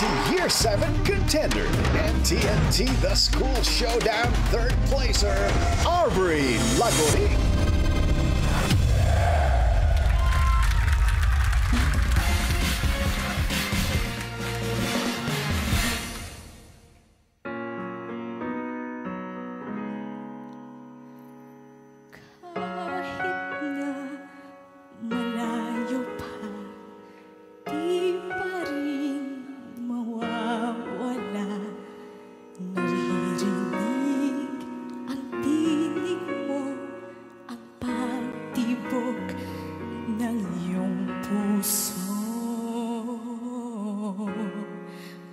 TNT Year 7 contender and TNT The School Showdown third placer, Aubrey Lagoring. Ng iyong puso,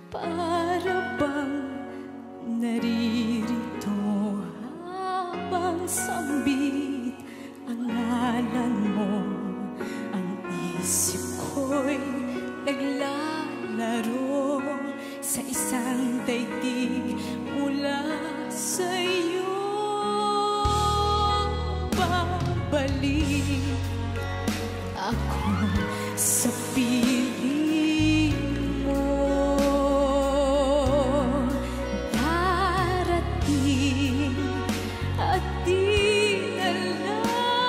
para bang naririto habang sambit ang ngalan mo. Ang isip ko'y naglalaro sa isang daigdig mula sa'yo. Babalik ako sa piling mo, darating at di nalalayo.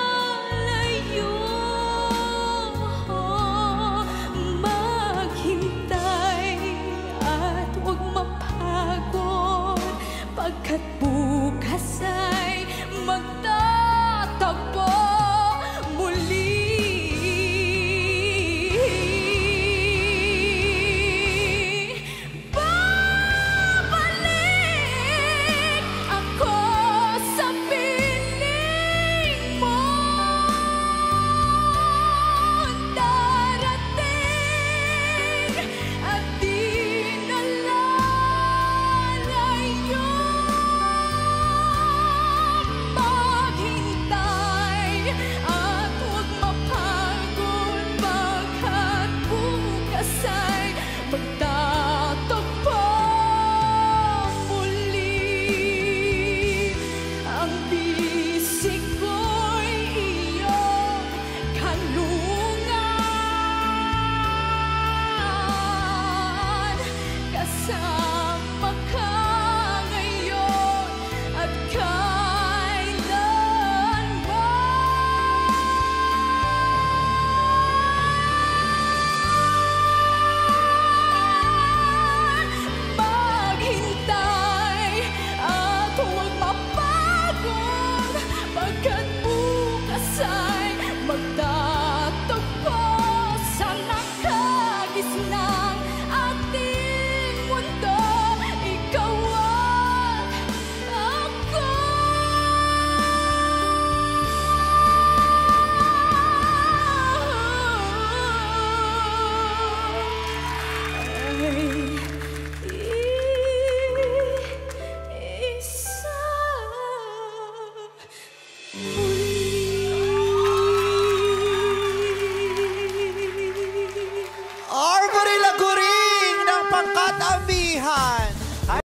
Maghintay at huwag mapagod, pagkat bukas ay magtatagpo muli. Isa